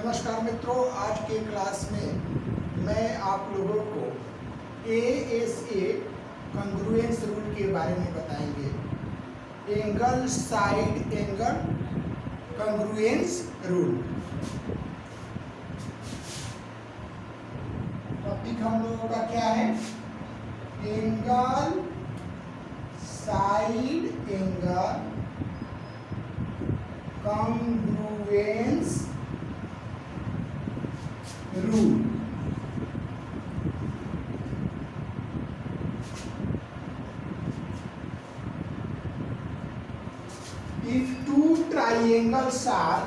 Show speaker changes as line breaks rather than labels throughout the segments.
नमस्कार मित्रों, आज के क्लास में मैं आप लोगों को ASA कॉन्ग्रुएंस रूल के बारे में बताएंगे। Angle side angle congruence rule. Topic हम लोगों का क्या है? Angle side angle congruence rule. If two triangles are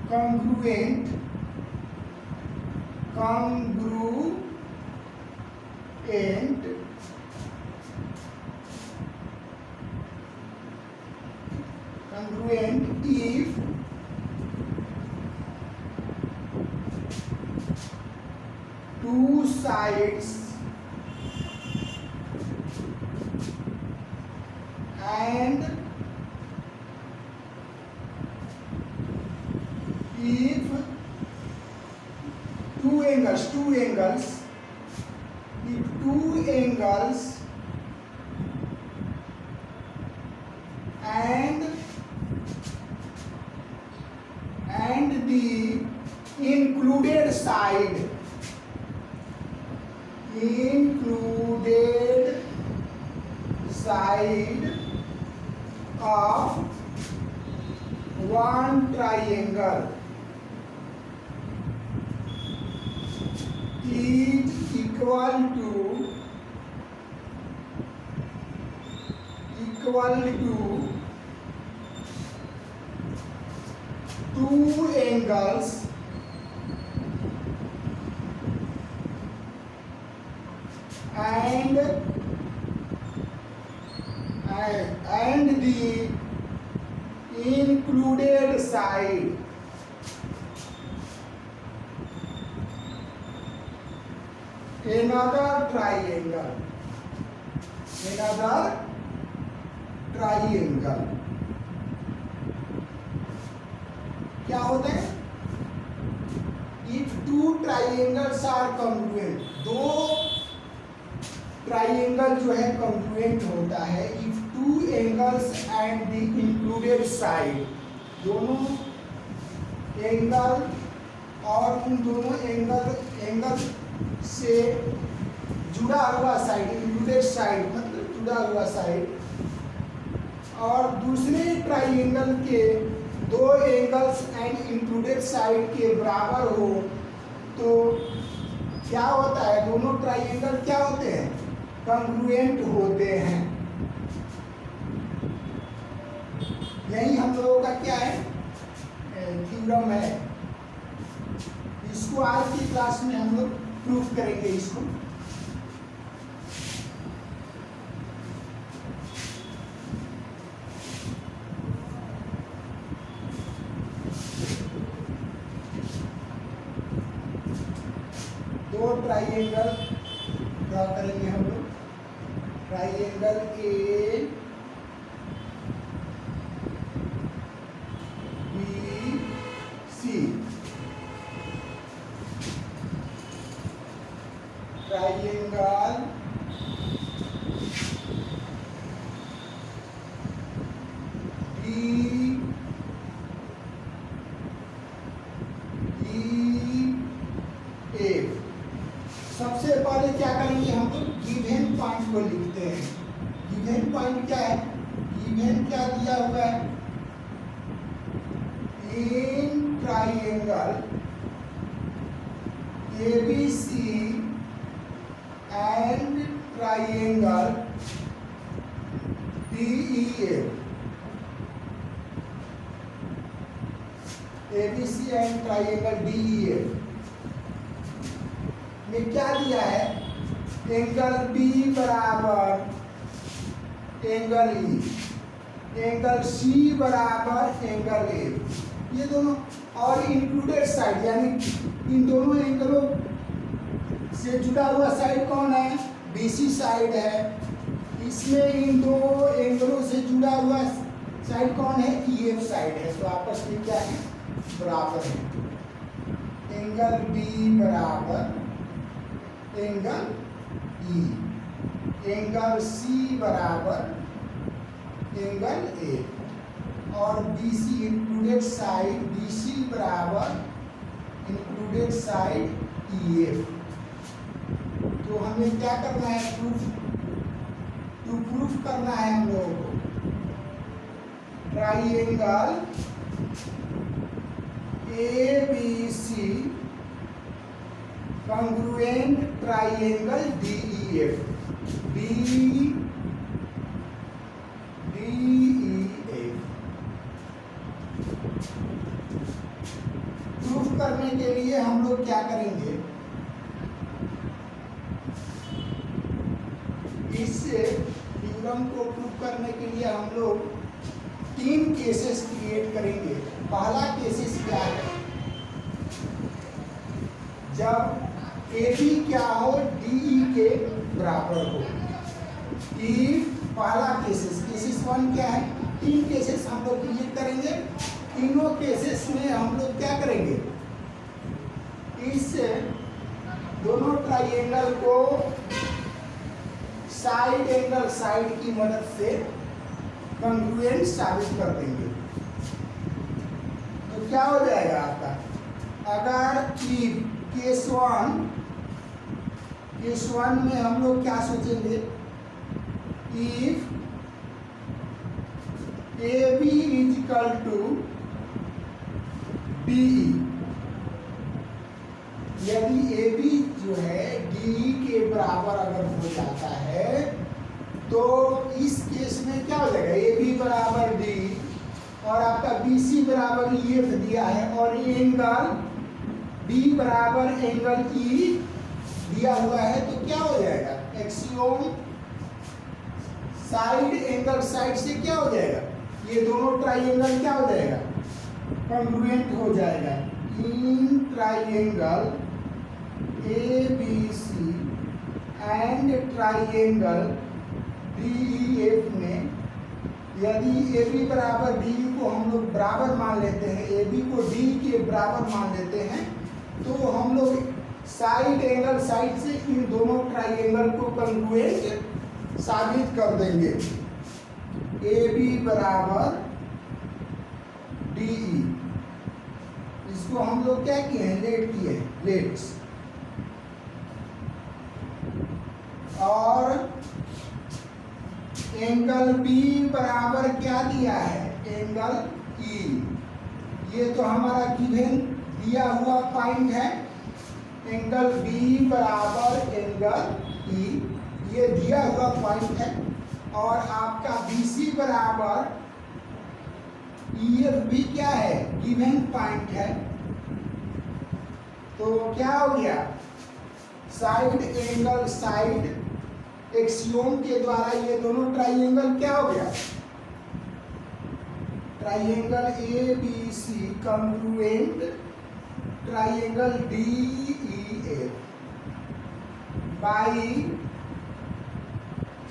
congruent if two sides and if two angles and the included side of one triangle is equal to two angles and the included side another triangle क्या होता है? If two triangles are congruent, दो triangle जो है congruent होता है if two angles and the included side, दोनों angle और उन दोनों एंगल से जुड़ा हुआ साइड, इंक्लूडेड साइड मतलब जुड़ा हुआ साइड, और दूसरे ट्राइंगल के दो एंगल्स एंड इंक्लूडेड साइड के बराबर हो तो क्या होता है? दोनों ट्राइंगल क्या होते हैं? कॉन्ग्रुएंट होते हैं। यही हम लोगों का क्या है? थ्योरम है। इसको आज की क्लास में हम लोग प्रूफ करेंगे। इसको दो ट्राइंगल ड्रॉ करेंगे हम लोग। Triangle A B C, triangle D E F. सबसे पहले क्या करेंगे हम लोग? गिवन पॉइंट को लिखते हैं। गिवन पॉइंट क्या है? गिवन क्या दिया हुआ है? In triangle ABC and triangle DEF, ABC and triangle DEF में क्या दिया है? एंगल B बराबर एंगल E, एंगल C बराबर एंगल A। ये दोनों और इंक्लूडेड साइड यानी इन दोनों एंगलों से जुड़ा हुआ साइड कौन है? BC साइड है। इसमें इन दो एंगलों से जुड़ा हुआ साइड कौन है? EF साइड है। तो आपस में क्या है? बराबर है। एंगल B बराबर एंगल E, एंगल C बराबर एंगल A, और BC इंक्लूडेड साइड BC बराबर इंक्लूडेड साइड EF। तो हमें क्या करना है? प्रूफ करना है हम लोगों को triangle ABC congruent triangle DEF। Proof करने के लिए हम लोग क्या करेंगे? इस थ्योरम को प्रूफ करने के लिए हम लोग 3 केसेस क्रिएट करेंगे। पहला केसेस क्या है? जब AB क्या हो? DE के बराबर हो। पहला केसेस 1 क्या है? 3 केसेस हम लोग क्रिएट करेंगे। तीनों केसेस में हम लोग क्या करेंगे? इस दोनों ट्राइएंगल को साइड एंगल साइड की मदद से कॉन्ग्रुएंट साबित कर देंगे। तो क्या हो जाएगा आपका? अगर केस वन में हम लोग क्या सोचेंगे? If AB is equal to BE, यदि AB जो है DE के बराबर अगर हो जाता है तो इस केस में क्या हो जाएगा? AB बराबर D और आपका BC बराबर EF दिया है, और ये एंगल B बराबर एंगल E दिया हुआ है। तो क्या हो जाएगा? एक्सियोम साइड एंगल साइड से क्या हो जाएगा? ये दोनों ट्राइएंगल क्या हो जाएगा? कॉन्ग्रुएंट हो जाएगा। इन triangle ABC and triangle DEF में यदि AB बराबर DE को हम लोग बराबर मान लेते हैं, AB को D के बराबर मान लेते हैं, तो हम लोग साइड एंगल साइड से इन दोनों ट्राइएंगल को कॉन्ग्रुएंट साबित कर देंगे। AB बराबर DE, इसको हम लोग क्या किए हैं? लेट किए हैं, लेट्स। और एंगल B बराबर क्या दिया है? Angle E। ये तो हमारा गिवन दिया हुआ पॉइंट है। एंगल B बराबर एंगल E, ये दिया हुआ पॉइंट है। और आपका BC बराबर EF भी क्या है? गिवन पॉइंट है। तो क्या हो गया? साइड एंगल साइड एक्सियोम के द्वारा ये दोनों ट्राइएंगल क्या हो गया? Triangle ABC congruent triangle DEF by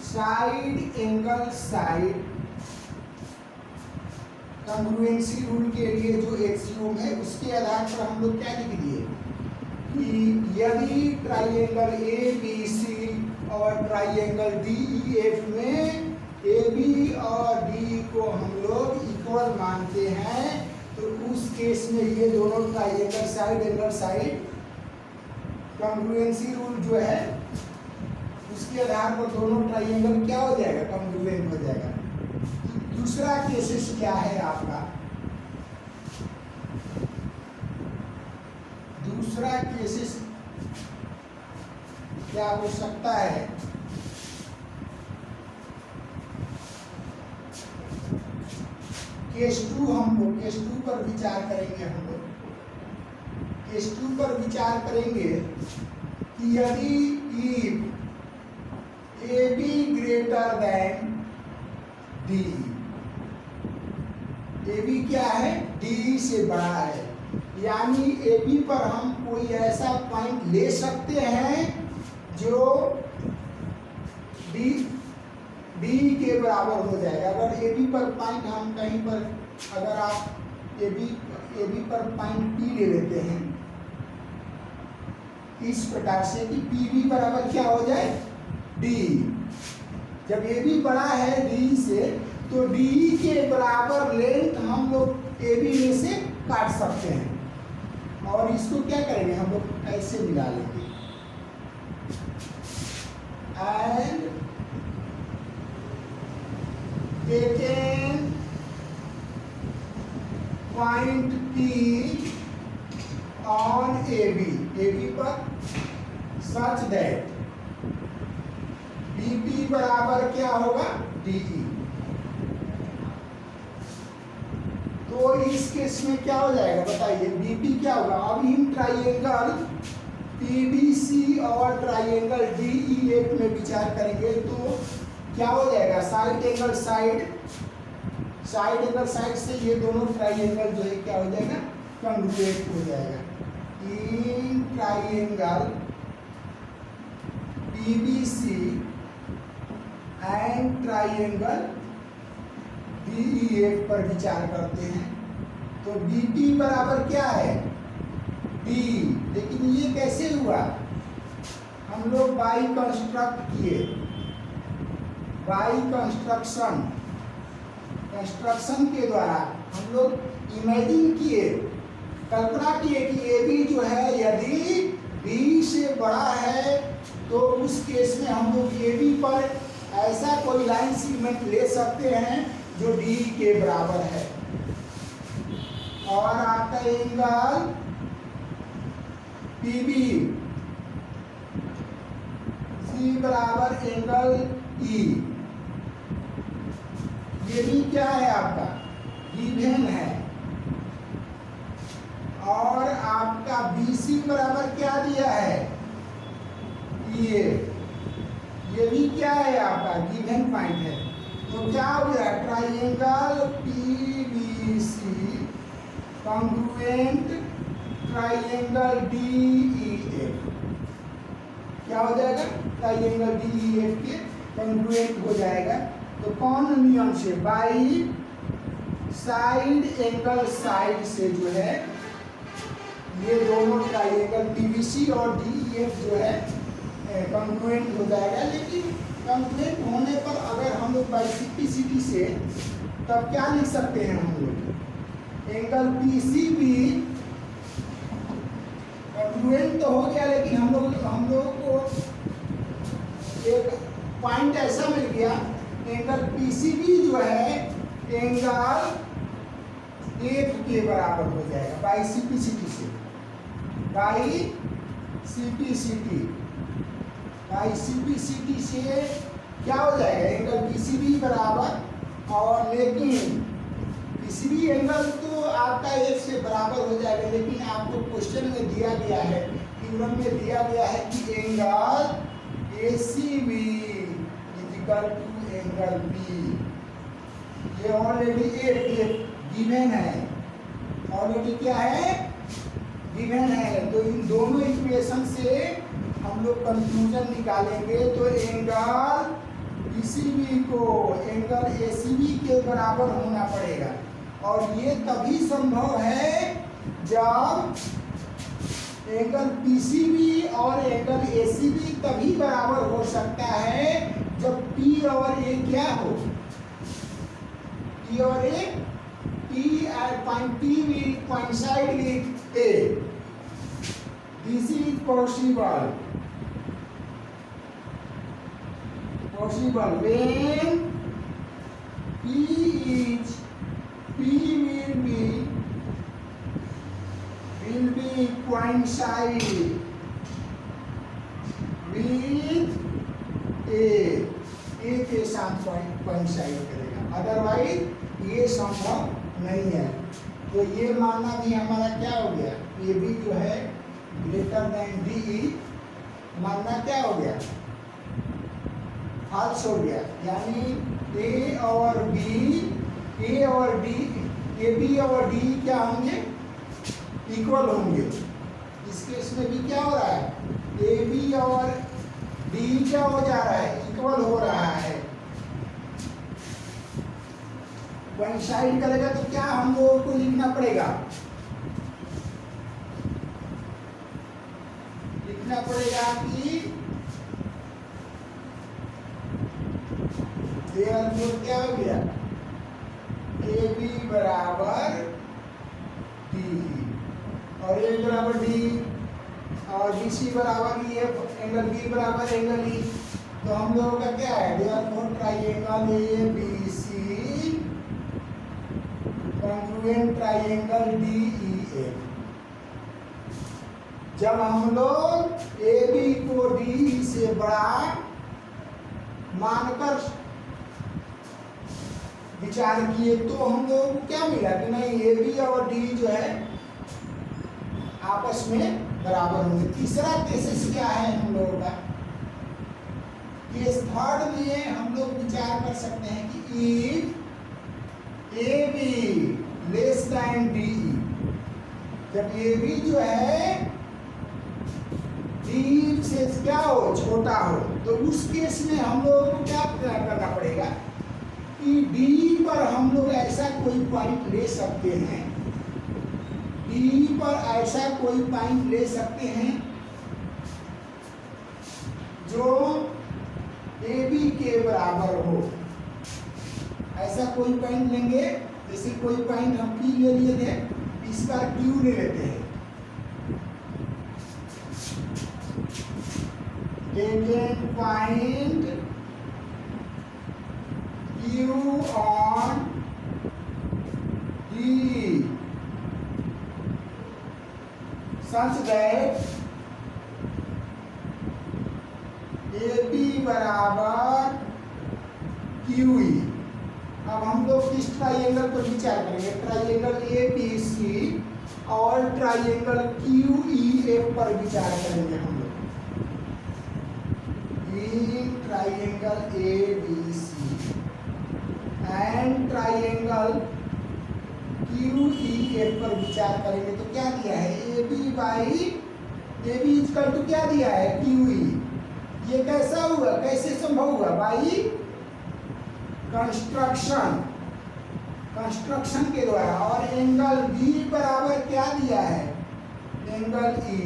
side angle side congruency rule के लिए जो एक्सियोम है उसके आधार पर हम लोग क्या लिख दिए कि यदि ट्राइएंगल ABC और ट्राइएंगल DEF में AB और DE को हम लोग इक्वल मानते हैं, तो उस केस में ये दोनों triangle side angle side congruency rule जो है उसके आधार पर दोनों ट्राइएंगल क्या हो जाएगा? कॉन्ग्रुएंट हो जाएगा। दूसरा केसेस क्या है आपका? दूसरा केसेस क्या हो सकता है? केस 2 केस 2 पर विचार करेंगे। हम लोग केस 2 पर विचार करेंगे कि यदि AB greater than DE, AB क्या है? DE से बड़ा है। यानी ए बी पर हम कोई ऐसा पॉइंट ले सकते हैं जो डी के बराबर हो जाएगा। अगर ए बी पर पॉइंट हम कहीं पर, अगर आप ए बी पर पॉइंट पी ले लेते हैं इस प्रकार से कि पी बी बराबर क्या हो जाए, डी। जब ए बी बड़ा है डी से तो डी के बराबर लेंथ हम लोग ए बी में से काट सकते हैं और इसको क्या करेंगे, हम लोग ऐसे मिला लेंगे। And taken point P on A B पर सच दैट बी पी बराबर क्या होगा, डी ई। तो इस केस में क्या हो जाएगा बताइए, बीपी क्या होगा। अब हम ट्राइएंगल पीबीसी और ट्राइएंगल डीईएफ में विचार करेंगे तो क्या हो जाएगा, साइड एंगल साइड से ये दोनों ट्राइएंगल जो है क्या हो जाएगा, कॉन्ग्रुएंट हो जाएगा। इन triangle PBC and triangle DEF पर विचार करते हैं तो बीपी बराबर क्या है, डी। लेकिन ये कैसे हुआ, हम लोग बाई कंस्ट्रक्ट किए, बाई कंस्ट्रक्शन के द्वारा हम लोग इमेजिन किए, कल्पना किए कि ए बी जो है यदि बी से बड़ा है तो उस केस में हम लोग ए बी पर ऐसा कोई लाइन सेगमेंट ले सकते हैं जो डी के बराबर है। और आपका एंगल पीबी सी बराबर एंगल ई, ये भी क्या है आपका, गिवन है। और आपका बीसी बराबर क्या दिया है, ये भी क्या है आपका गिवन पॉइंट है। तो क्या हो गया, triangle PBC congruent triangle DEF क्या हो जाएगा, ट्राइएंगल डीईएफ के कॉन्ग्रुएंट हो जाएगा। तो कौन नियम से, बाई साइड एंगल साइड से जो है ये दोनों ट्राइएंगल पीबीसी और डीईएफ जो है कॉन्ग्रुएंट हो जाएगा। लेकिन कॉन्ग्रुएंट होने पर अगर हम लोग बाइसिपिसिटी से तब क्या लिख सकते हैं, हम लोग एंगल पीसीबी कॉन्ग्रुएंट तो हो गया, लेकिन हम लोग को एक पॉइंट ऐसा मिल गया, एंगल पीसीबी जो है एंगल एफ के बराबर हो जाएगा बाई सीपीसीटी से, बाई सीपीसीटी से क्या हो जाएगा, एंगल पीसीबी बराबर। और लेकिन पीसीबी एंगल तो आपका एफ से बराबर हो जाएगा, लेकिन आपको क्वेश्चन में दिया गया है, थ्योरम में दिया गया है कि angle ACB equal to angle B. ये ऑलरेडी एफ गिवन है, ऑलरेडी क्या है, गिवन है। तो इन दोनों इक्वेशन से हम लोग कंक्लूजन निकालेंगे। तो एंगल पीसीबी को एंगल एसीबी के बराबर होना पड़ेगा, और ये तभी संभव है जब एंगल पीसीबी और एंगल एसीबी तभी बराबर हो सकता है जब पी और ए क्या हो, पी और ए, P at point P will coincide with A. This is possible when P will be coincide with A के साथ coincide करेगा, अदरवाइज ये संभव नहीं है। तो ये मानना भी हमारा क्या हो गया, ये भी जो है ग्रेटर देन डी मानना क्या हो गया, फॉल्स हो गया। यानी ए और बी, ए और डी, ए बी और डी क्या होंगे इक्वल होंगे। इस केस में भी क्या हो रहा है, ए बी और डी क्या हो जा रहा है, इक्वल हो रहा है। कोइंसाइड करेगा तो क्या हम लोगों को लिखना पड़ेगा, लिखना पड़ेगा कि देयरफॉर क्या हो गया, ए बी बराबर डी और ए बराबर डी और बी सी बराबर ई एफ, एंगल बी बराबर एंगल ई। तो हम लोगों का क्या है, therefore triangle A B C congruent triangle D E F. जब हम लोग ए बी को डी से बड़ा मानकर विचार किए तो हम लोगों को क्या मिला कि नहीं, ए बी और डी जो है आपस में बराबर होंगे। तीसरा केसेस क्या है हम लोगों का, केस थर्ड में हम लोग विचार कर सकते हैं कि if A be less than D, जब ए बी जो है डी से क्या हो, छोटा हो, तो उस केस में हम लोगों को क्या करना पड़ेगा कि डी पर हम लोग ऐसा कोई पॉइंट ले सकते हैं, डी पर ऐसा कोई पॉइंट ले सकते हैं जो ए बी के बराबर हो। ऐसा कोई पॉइंट लेंगे, जैसे कोई पॉइंट हम पी ले लिए थे, इस बार क्यू ले लेते हैं। Taken point Q on D such that AB बराबर QE। अब हम लोग किस ट्राइंगल पर विचार करेंगे, ट्राइंगल ABC और ट्राइंगल QEF पर विचार करेंगे हम लोग। Triangle ABC and triangle QEF पर विचार करेंगे तो क्या दिया है, A B by A B equal to क्या दिया है, QE। ये कैसा हुआ, कैसे संभव हुआ, बाई कंस्ट्रक्शन, कंस्ट्रक्शन के द्वारा। और एंगल B बराबर क्या दिया है, एंगल E,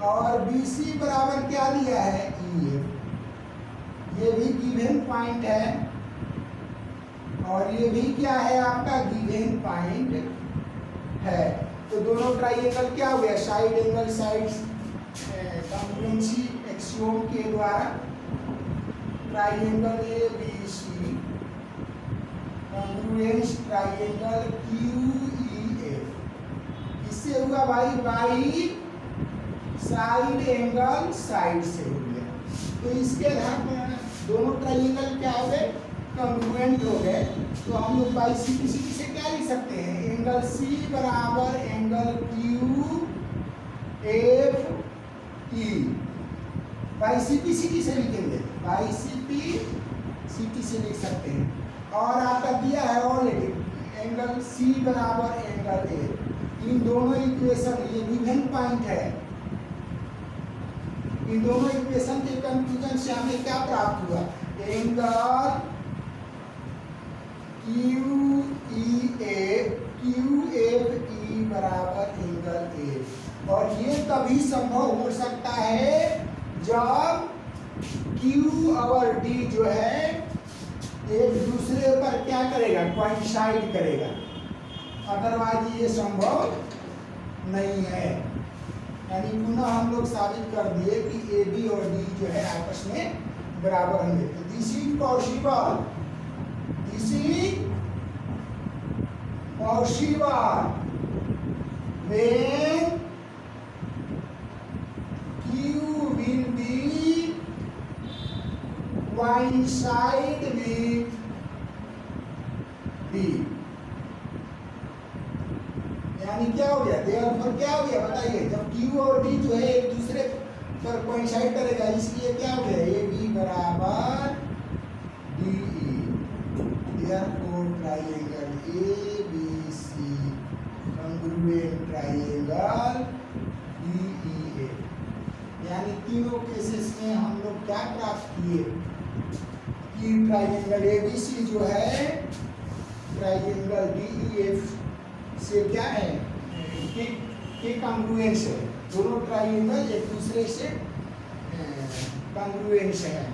और BC बराबर क्या दिया है, EF। ये भी गिवन पॉइंट है और ये भी क्या है आपका गिवन पॉइंट है। तो दोनों ट्राइंगल क्या हो गया, side angle side congruency axiom के द्वारा triangle ABC congruence triangle QEF। इससे हुआ भाई बाई साइड एंगल साइड से हो गया। तो इसके आधार पर दोनों ट्राइंगल क्या हो गए, कॉन्ग्रुएंट हो गए। तो हम लोग बाई सी किसी से क्या लिख सकते हैं, एंगल C बराबर angle QFE। By C P C से लिखेंगे, by C P C T से लिख सकते हैं। और आपका दिया है ऑलरेडी एंगल C बराबर एंगल A। इन दोनों इक्वेशन, ये गिवन पॉइंट है, इन दोनों इक्वेशन के कंक्लूजन से हमें क्या प्राप्त हुआ, एंगल QFE बराबर एंगल A। और ये तभी संभव हो सकता है जब Q और D जो है एक दूसरे पर क्या करेगा, कोइंसाइड करेगा, अदरवाइज ये संभव नहीं है। यानी पुनः हम लोग साबित कर दिए कि ए बी और डी जो है आपस में बराबर होंगे। तो this is possible, this is possible when Q will be coincide with D। यानी क्या हो गया, देयरफॉर क्या हो गया बताइए, जब Q और D जो है एक दूसरे पर कोइंसाइड करेगा, इसलिए क्या हो गया, ए बी बराबर DE। Therefore triangle ABC congruent triangle DEF। यानी तीनों केसेस में हम लोग क्या प्राप्त किए कि ट्राइंगल ABC जो है ट्राइंगल DEF से क्या है के कॉन्ग्रुएंस है। दोनों ट्राइंगल एक दूसरे से कॉन्ग्रुएंस है।